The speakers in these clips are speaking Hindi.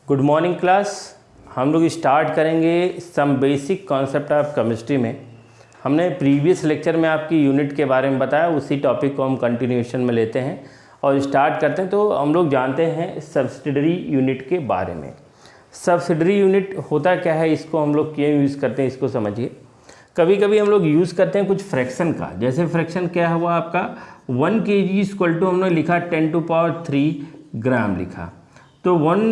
Good morning class. हम लोग स्टार्ट करेंगे some basic concept of chemistry में। हमने प्रीवियस लेक्चर में आपकी यूनिट के बारे में बताया, उसी टॉपिक को हम कंटिन्यूएशन में लेते हैं और स्टार्ट करते हैं। तो हम लोग जानते हैं सब्सिडरी यूनिट के बारे में। सब्सिडरी यूनिट होता क्या है, इसको हम लोग क्यों यूज़ करते हैं, इसको समझिए। कभी कभी हम लोग यूज़ करते हैं कुछ फ्रैक्शन का, जैसे फ्रैक्शन क्या हुआ आपका 1 kg = हमने लिखा 10⁻³ ग्राम लिखा, तो 1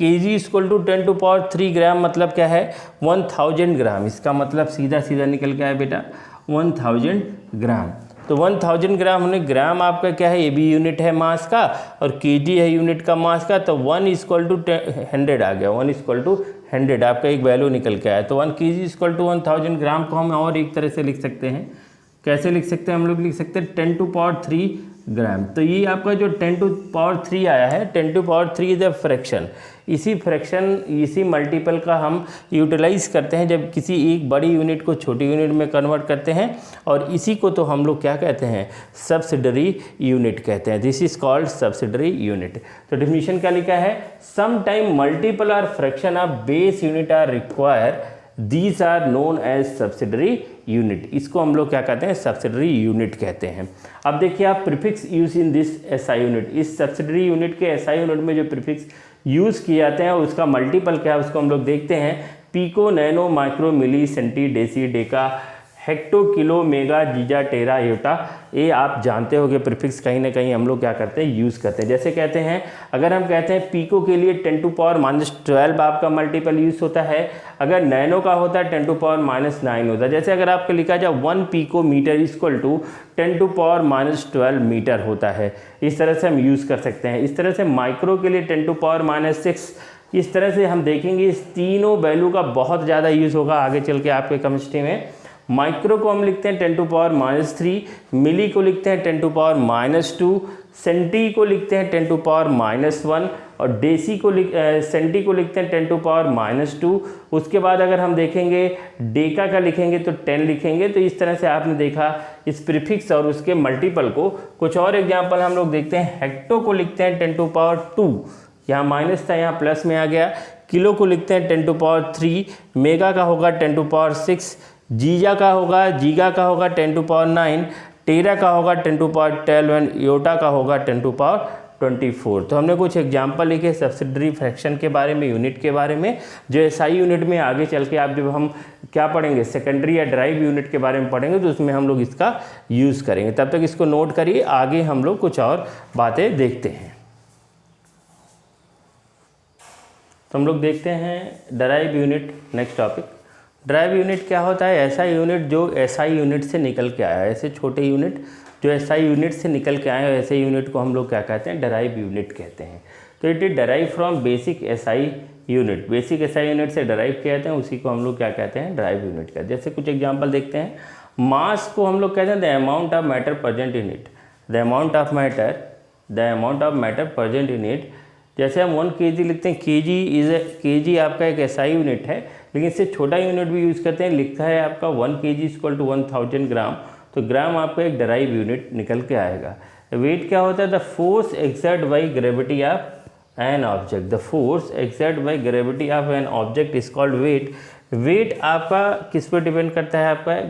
kg = 10⁻³ ग्राम मतलब क्या है 1000 ग्राम। इसका मतलब सीधा सीधा निकल के आया बेटा 1000 ग्राम। तो 1000 ग्राम होने, ग्राम आपका क्या है, ये भी यूनिट है मास का और kg है यूनिट का मास का, तो 1 = 100 आ गया। 1 = 100 आपका एक वैल्यू निकल के आया। तो 1 kg = 1000 ग्राम को हम और एक तरह से लिख सकते हैं। कैसे लिख सकते हैं, हम लोग लिख सकते हैं 10⁻³ ग्राम। तो ये आपका जो 10⁻³ आया है, 10⁻³ इज अ फ्रैक्शन। इसी फ्रैक्शन, इसी मल्टीपल का हम यूटिलाइज करते हैं जब किसी एक बड़ी यूनिट को छोटी यूनिट में कन्वर्ट करते हैं, और इसी को तो हम लोग क्या कहते हैं, सब्सिडरी यूनिट कहते हैं। This is called subsidiary unit. तो डेफिनेशन क्या लिखा है, सम टाइम मल्टीपल और fraction of base unit are require, these are known as subsidiary unit. इसको हम लोग क्या कहते हैं, सब्सिडरी यूनिट कहते हैं। अब देखिए आप prefix use in this SI unit, इस सब्सिडरी यूनिट के एसआई यूनिट में जो प्रीफिक्स यूज़ किए जाते हैं उसका मल्टीपल क्या है, उसको हम लोग देखते हैं। Pico, nano, micro, milli, centi, deci, deca, hecto, kilo, mega, giga, tera, Yotta, ये आप जानते होंगे प्रीफिक्स कहीं ना कहीं हम लोग क्या करते हैं, यूज़ करते हैं। जैसे कहते हैं, अगर हम कहते हैं पिको के लिए 10⁻⁻12 आपका मल्टीपल यूज़ होता है, अगर नैनो का होता है 10⁻⁹ होता है। जैसे अगर आपको लिखा जाए 1 पिको मीटर = 10⁻12 मीटर होता है, इस तरह से हम यूज़ कर सकते हैं। इस तरह से माइक्रो के लिए 10⁻⁶, इस तरह से हम देखेंगे इस तीनों वैल्यू का बहुत ज़्यादा यूज़ होगा आगे चल के आपके केमिस्ट्री में। माइक्रो को हम लिखते हैं 10⁻⁻3, मिली को लिखते हैं 10⁻⁻2, सेंटी को लिखते हैं 10⁻⁻1 और डेसी को सेंटी को लिखते हैं 10⁻⁻2। उसके बाद अगर हम देखेंगे डेका का लिखेंगे तो 10 लिखेंगे। तो इस तरह से आपने देखा इस प्रीफिक्स और उसके मल्टीपल को। कुछ और एग्जांपल हम लोग देखते हैं, हेक्टो को लिखते हैं 10⁻², यहाँ माइनस था यहाँ प्लस में आ गया। किलो को लिखते हैं 10⁻3, मेगा का होगा 10⁻6, जीजा का होगा 10⁻9, टेरा का होगा 10⁻12 एंड योटा का होगा 10⁻24। तो हमने कुछ एग्जांपल लिखे सब्सिडरी फ्रैक्शन के बारे में, यूनिट के बारे में, जो एसआई यूनिट में आगे चल के आप जब हम क्या पढ़ेंगे, सेकेंडरी या ड्राइव यूनिट के बारे में पढ़ेंगे, तो उसमें हम लोग इसका यूज़ करेंगे। तब तक इसको नोट करिए, आगे हम लोग कुछ और बातें देखते हैं। तो हम लोग देखते हैं drive unit, next topic. Drive unit क्या होता है, ऐसा यूनिट जो एसआई यूनिट से निकल के आया है। ऐसे छोटे यूनिट जो एसआई यूनिट से निकल के आए हैं, ऐसे यूनिट को हम लोग क्या कहते हैं, ड्राइव यूनिट कहते हैं। तो it is derive from basic SI unit, basic SI unit से डराइव किया जाते हैं, उसी को हम लोग क्या कहते हैं, ड्राइव यूनिट कहते हैं। जैसे कुछ एग्जाम्पल देखते हैं। मास को हम लोग कहते हैं the amount of matter present in it, the amount of matter present in it. जैसे हम 1 kg लिखते हैं, kg आपका एक एसआई यूनिट है, लेकिन इससे छोटा यूनिट भी यूज़ करते हैं। लिखा है आपका 1 kg = 1000 ग्राम, तो ग्राम आपका एक डराइव यूनिट निकल के आएगा। वेट क्या होता है, the force exert by gravity of an object, the force exert by gravity of an object is called weight. Weight आपका किस पर डिपेंड करता है, आपका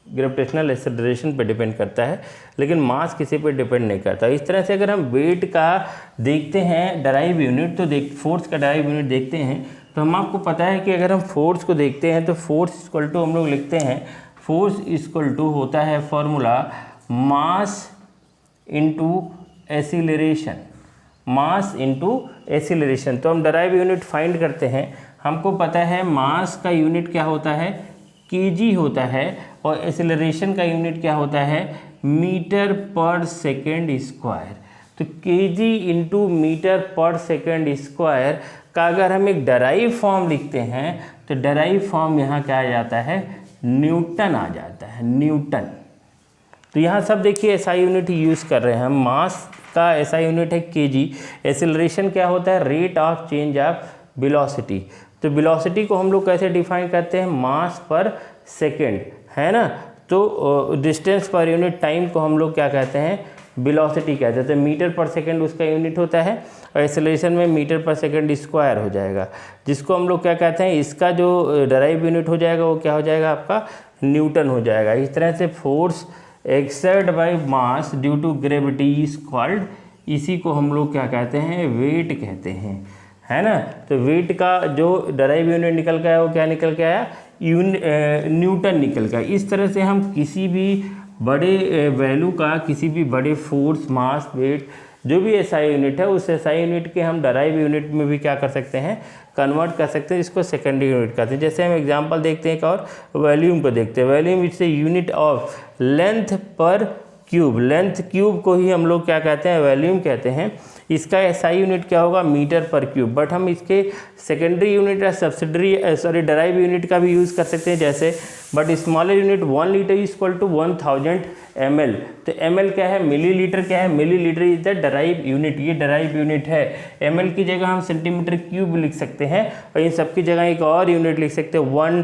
ग्रेविटेशनल एक्सेलरेशन पे डिपेंड करता है, लेकिन मास किसी पे डिपेंड नहीं करता। इस तरह से अगर हम वेट का देखते हैं डराइव यूनिट, तो फोर्स का डराइव यूनिट देखते हैं, तो हम आपको पता है कि अगर हम फोर्स को देखते हैं तो फोर्स = हम लोग लिखते हैं, फोर्स = होता है formula mass into acceleration, mass into acceleration. तो हम डराइव यूनिट फाइंड करते हैं, हमको पता है मास का यूनिट क्या होता है, kg होता है, और एसिलरेशन का यूनिट क्या होता है, मीटर/सेकेंड स्क्वायर। तो kg × मीटर/सेकेंड स्क्वायर का अगर हम एक डराइव फॉर्म लिखते हैं, तो डराइव फॉर्म यहाँ क्या आ जाता है, न्यूटन आ जाता है, न्यूटन। तो यहाँ सब देखिए एसआई यूनिट यूज़ कर रहे हैं हम। मास का एसआई यूनिट है kg, एसिलरेशन क्या होता है, rate of change of velocity. तो वेलोसिटी को हम लोग कैसे डिफाइन करते हैं, मास पर सेकेंड, है ना। तो डिस्टेंस पर यूनिट टाइम को हम लोग क्या कहते हैं, वेलोसिटी कहते हैं। तो मीटर पर सेकंड उसका यूनिट होता है और एक्सेलरेशन में मीटर पर सेकंड स्क्वायर हो जाएगा, जिसको हम लोग क्या कहते हैं, इसका जो डराइव यूनिट हो जाएगा वो क्या हो जाएगा आपका न्यूटन हो जाएगा। इस तरह से force exert by mass due to gravity is called, इसी को हम लोग क्या कहते हैं, वेट कहते हैं, है ना। तो वेट का जो डराइव यूनिट निकल के आया वो क्या निकल के आया, न्यूटन निकल गया। इस तरह से हम किसी भी बड़े वैल्यू का, किसी भी बड़े फोर्स, मास, वेट, जो भी एसआई यूनिट है उस एसआई यूनिट के हम डराइव यूनिट में भी क्या कर सकते हैं, कन्वर्ट कर सकते हैं, जिसको सेकेंडरी यूनिट कहते हैं। जैसे हम एग्जांपल देखते हैं एक और वॉल्यूम को देखते हैं। Volume it's a unit of length पर क्यूब, लेंथ क्यूब को ही हम लोग क्या कहते हैं, वॉल्यूम कहते हैं। इसका एसआई यूनिट क्या होगा, मीटर पर क्यूब। बट हम इसके सेकेंडरी यूनिट या सब्सिडरी डराइव यूनिट का भी यूज़ कर सकते हैं, जैसे but smaller unit 1 litre is equal to 1000 ml। तो ml क्या है, मिलीलीटर क्या है, millilitre is the derive unit, ये डराइव यूनिट है। ml की जगह हम सेंटीमीटर क्यूब लिख सकते हैं और इन सब की जगह एक और यूनिट लिख सकते हैं 1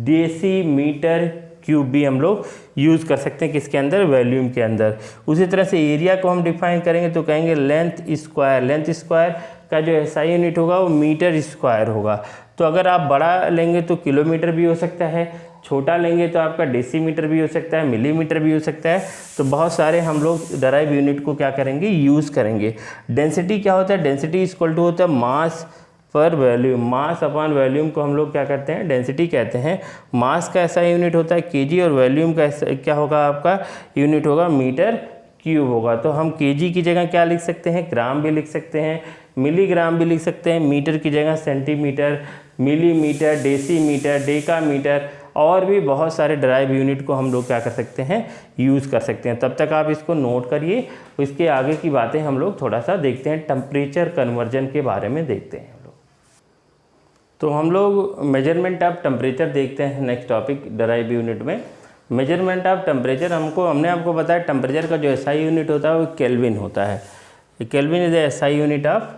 डेसीमीटर क्यूब भी हम लोग यूज़ कर सकते हैं किसके अंदर, वॉल्यूम के अंदर। उसी तरह से एरिया को हम डिफाइन करेंगे तो कहेंगे लेंथ स्क्वायर। लेंथ स्क्वायर का जो एसआई यूनिट होगा वो मीटर स्क्वायर होगा। तो अगर आप बड़ा लेंगे तो किलोमीटर भी हो सकता है, छोटा लेंगे तो आपका डेसीमीटर भी हो सकता है, मिलीमीटर भी हो सकता है। तो बहुत सारे हम लोग डराइव यूनिट को क्या करेंगे, यूज़ करेंगे। डेंसिटी क्या होता है, डेंसिटी इक्वल टू होता है मास पर वॉल्यूम। मास अपॉन वॉल्यूम को हम लोग क्या करते हैं, डेंसिटी कहते हैं। मास का ऐसा यूनिट होता है केजी और वॉल्यूम का क्या होगा, आपका यूनिट होगा मीटर क्यूब होगा। तो हम केजी की जगह क्या लिख सकते हैं, ग्राम भी लिख सकते हैं, मिलीग्राम भी लिख सकते हैं, मीटर की जगह सेंटीमीटर, मिलीमीटर, डेसीमीटर, डेकामीटर और भी बहुत सारे डराइव यूनिट को हम लोग क्या कर सकते हैं, यूज़ कर सकते हैं। तब तक आप इसको नोट करिए, इसके आगे की बातें हम लोग थोड़ा सा देखते हैं, टेम्परेचर कन्वर्जन के बारे में देखते हैं। तो हम लोग मेजरमेंट ऑफ टेम्परेचर देखते हैं नेक्स्ट टॉपिक डराइव यूनिट में। मेजरमेंट ऑफ टेम्परेचर हमने आपको बताया टेम्परेचर का जो एसआई यूनिट होता है वो केल्विन होता है। Kelvin is the SI unit of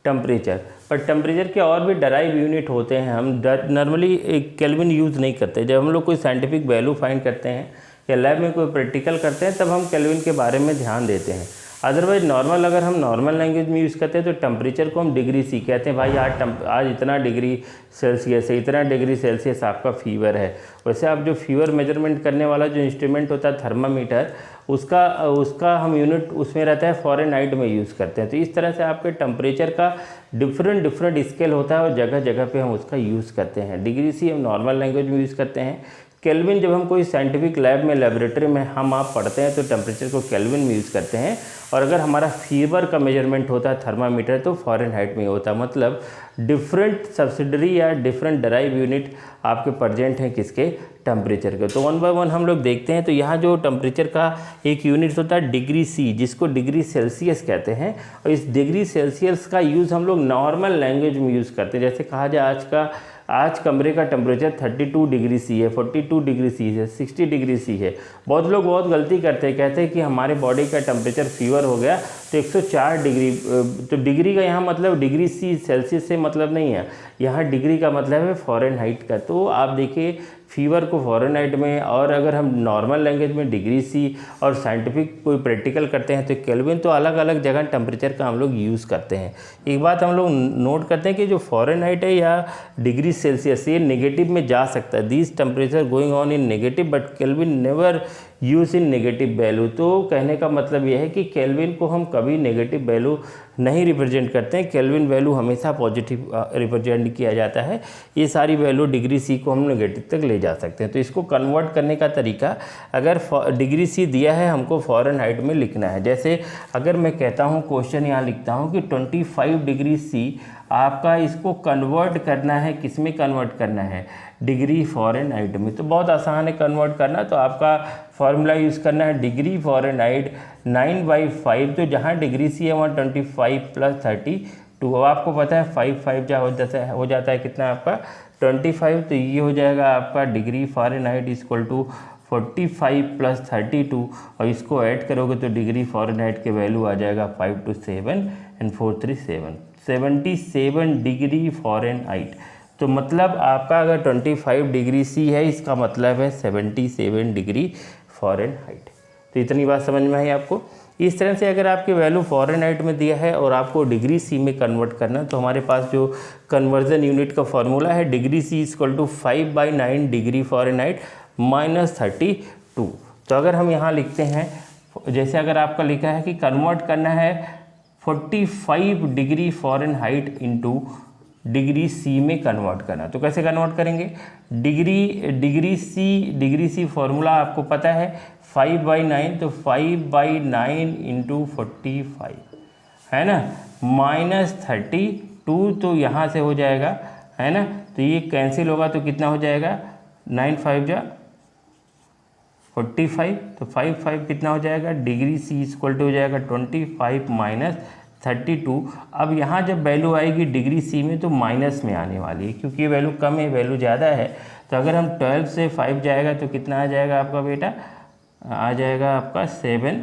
temperature. पर टेम्परेचर के और भी डराइव यूनिट होते हैं, हम नॉर्मली केल्विन यूज़ नहीं करते। जब हम लोग कोई साइंटिफिक वैल्यू फाइंड करते हैं या लैब में कोई प्रैक्टिकल करते हैं तब हम केल्विन के बारे में ध्यान देते हैं। अदरवाइज नॉर्मल अगर हम नॉर्मल लैंग्वेज में यूज़ करते हैं तो टेम्परेचर को हम डिग्री सी कहते हैं। भाई आज इतना डिग्री सेल्सियस है, इतना डिग्री सेल्सियस आपका फीवर है। वैसे आप जो फीवर मेजरमेंट करने वाला जो इंस्ट्रूमेंट होता है थर्मामीटर, उसका हम यूनिट उसमें रहता है फ़ारेनहाइट में यूज़ करते हैं। तो इस तरह से आपके टेम्परेचर का डिफरेंट स्केल होता है और जगह जगह पे हम उसका यूज़ करते हैं। डिग्री सी हम नॉर्मल लैंग्वेज में यूज़ करते हैं। केल्विन जब हम कोई साइंटिफिक लैब में, लेबोरेटरी में आप पढ़ते हैं तो टेम्परेचर को केल्विन में यूज़ करते हैं। और अगर हमारा फीवर का मेजरमेंट होता है थर्मामीटर तो फ़ारेनहाइट में होता है। मतलब डिफरेंट सब्सिडरी या डिफरेंट डराइव यूनिट आपके प्रेजेंट हैं किसके, टेम्परेचर के। तो 1 बाय 1 हम लोग देखते हैं। तो यहाँ जो टेम्परेचर का एक यूनिट होता है डिग्री सी, जिसको डिग्री सेल्सियस कहते हैं। और इस डिग्री सेल्सियस का यूज़ हम लोग नॉर्मल लैंग्वेज में यूज़ करते हैं। जैसे कहा जाए आज कमरे का टेम्परेचर 32 डिग्री सी है, 42 डिग्री सी है, 60 डिग्री सी है। बहुत लोग बहुत गलती करते हैं, कहते हैं कि हमारे बॉडी का टेम्परेचर फीवर हो गया तो 104 डिग्री। तो डिग्री का यहाँ मतलब डिग्री सी सेल्सियस से मतलब नहीं है, यहाँ डिग्री का मतलब है फ़ारेनहाइट का। तो आप देखिए फीवर को फ़ारेनहाइट में, और अगर हम नॉर्मल लैंग्वेज में डिग्री सी, और साइंटिफिक कोई प्रैक्टिकल करते हैं तो केल्विन। तो अलग अलग जगह टेम्परेचर का हम लोग यूज़ करते हैं। एक बात हम लोग नोट करते हैं कि जो फ़ारेनहाइट है या डिग्री सेल्सियस, ये नेगेटिव में जा सकता है। This temperature going on in negative but kelvin never use in negative value. तो कहने का मतलब यह है कि केल्विन को हम कभी नेगेटिव वैल्यू नहीं रिप्रेजेंट करते हैं, केल्विन वैल्यू हमेशा पॉजिटिव रिप्रेजेंट किया जाता है। ये सारी वैल्यू डिग्री सी को हम नेगेटिव तक ले जा सकते हैं। तो इसको कन्वर्ट करने का तरीका, अगर डिग्री सी दिया है हमको फ़ारेनहाइट में लिखना है। जैसे अगर मैं कहता हूँ, क्वेश्चन यहाँ लिखता हूँ कि 25 डिग्री सी, आपका इसको कन्वर्ट करना है, किस में कन्वर्ट करना है, डिग्री फ़ारेनहाइट में। तो बहुत आसान है कन्वर्ट करना। तो आपका फार्मूला यूज़ करना है डिग्री फ़ारेनहाइट 9/5। तो जहाँ डिग्री सी है वहाँ 25 + 32। आपको पता है 5 जहाँ हो जाता है कितना आपका 25। तो ये हो जाएगा आपका डिग्री फ़ारेनहाइट इक्वल टू 45 + 32। और इसको ऐड करोगे तो डिग्री फ़ारेनहाइट के वैल्यू आ जाएगा 5 × 7 = 4 × 3 = 7, 77 डिग्री फ़ारेनहाइट। तो मतलब आपका अगर 25 डिग्री सी है, इसका मतलब है 77 डिग्री फ़ारेनहाइट। तो इतनी बात समझ में आई आपको। इस तरह से अगर आपकी वैल्यू फ़ारेनहाइट में दिया है और आपको डिग्री सी में कन्वर्ट करना है तो हमारे पास जो कन्वर्जन यूनिट का फॉर्मूला है degree C equal to 5/9 degree Fahrenheit -32। तो अगर हम यहाँ लिखते हैं, जैसे अगर आपका लिखा है कि कन्वर्ट करना है 45 degree Fahrenheit into degree C में कन्वर्ट करना, तो कैसे कन्वर्ट करेंगे? डिग्री सी फॉर्मूला आपको पता है 5/9, तो 5/9 इंटू 45 है ना, -32, तो यहाँ से हो जाएगा है ना, तो ये कैंसिल होगा तो कितना हो जाएगा 9 5 जा 45, तो 5 कितना हो जाएगा, डिग्री सी इक्वल टू हो जाएगा 25 -32। अब यहाँ जब वैल्यू आएगी डिग्री सी में तो माइनस में आने वाली है, क्योंकि ये वैल्यू कम है वैल्यू ज़्यादा है। तो अगर हम 12 से 5 जाएगा तो कितना आ जाएगा आपका बेटा, आ जाएगा आपका 7,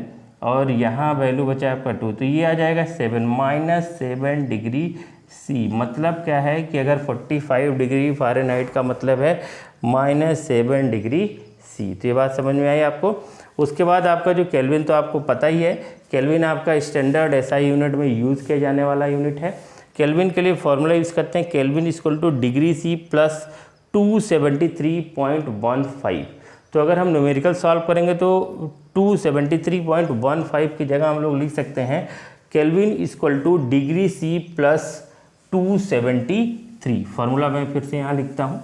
और यहाँ वैल्यू बचा आपका 2, तो ये आ जाएगा 7 -7 डिग्री सी। मतलब क्या है कि अगर 45 डिग्री फ़ारेनहाइट का मतलब है -7 डिग्री सी। तो ये बात समझ में आई आपको। उसके बाद आपका जो केल्विन तो आपको पता ही है, केल्विन आपका स्टैंडर्ड एसआई यूनिट में यूज़ किया जाने वाला यूनिट है। केल्विन के लिए फॉर्मूला यूज़ करते हैं Kelvin equal to degree C plus 273.15। तो अगर हम न्यूमेरिकल सॉल्व करेंगे तो 273.15 की जगह हम लोग लिख सकते हैं Kelvin equal to degree C plus 273। Formula मैं फिर से यहाँ लिखता हूँ,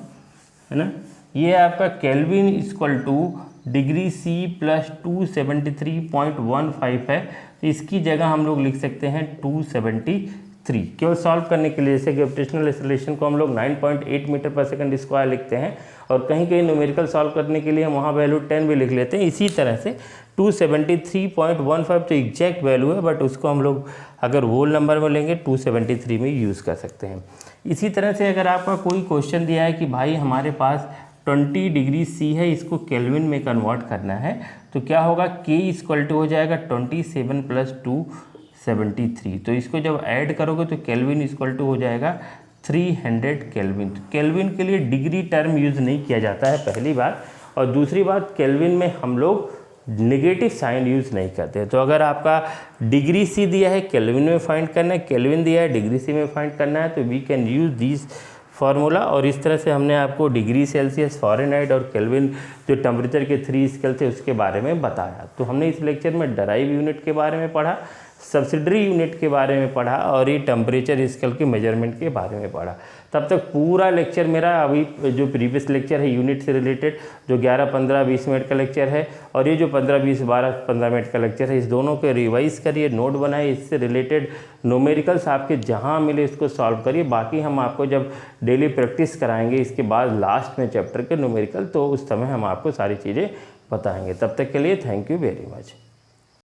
है ना, ये आपका Kelvin equal to degree C plus 273.15 है, तो इसकी जगह हम लोग लिख सकते हैं 273। केवल सॉल्व करने के लिए, जैसे ग्रेविटेशनल एक्सेलरेशन को हम लोग 9.8 मीटर पर सेकंड स्क्वायर लिखते हैं, और कहीं कहीं न्यूमेरिकल सॉल्व करने के लिए हम वहाँ वैल्यू 10 भी लिख लेते हैं। इसी तरह से 273.15 तो एग्जैक्ट वैल्यू है, बट उसको हम लोग अगर होल नंबर में लेंगे 273 में यूज़ कर सकते हैं। इसी तरह से अगर आपका कोई क्वेश्चन दिया है कि भाई हमारे पास 20 डिग्री सी है, इसको केल्विन में कन्वर्ट करना है, तो क्या होगा, के इक्वल टू हो जाएगा 27 + 273। तो इसको जब ऐड करोगे तो केल्विन इक्वल टू हो जाएगा 300 केल्विन। तो केल्विन के लिए डिग्री टर्म यूज़ नहीं किया जाता है, पहली बात। और दूसरी बात, केल्विन में हम लोग नेगेटिव साइन यूज़ नहीं करते। तो अगर आपका डिग्री सी दिया है केल्विन में फाइंड करना है, केल्विन दिया है डिग्री सी में फाइंड करना है, तो we can use this formula. और इस तरह से हमने आपको डिग्री सेल्सियस, फ़ारेनहाइट और केल्विन जो टेम्परेचर के 3 स्केल थे उसके बारे में बताया। तो हमने इस लेक्चर में डराइव यूनिट के बारे में पढ़ा, सब्सिडरी यूनिट के बारे में पढ़ा, और ये टेम्परेचर स्केल के मेजरमेंट के बारे में पढ़ा। तब तक पूरा लेक्चर मेरा, अभी जो प्रीवियस लेक्चर है यूनिट से रिलेटेड, जो 11, 15, 20 मिनट का लेक्चर है, और ये जो 15, 20, 12, 15 मिनट का लेक्चर है, इस दोनों को रिवाइज करिए, नोट बनाइए, इससे रिलेटेड न्यूमेरिकल्स आपके जहाँ मिले इसको सॉल्व करिए। बाकी हम आपको जब डेली प्रैक्टिस कराएंगे इसके बाद लास्ट में चैप्टर के न्यूमेरिकल, तो उस समय हम आपको सारी चीज़ें बताएंगे। तब तक के लिए थैंक यू वेरी मच।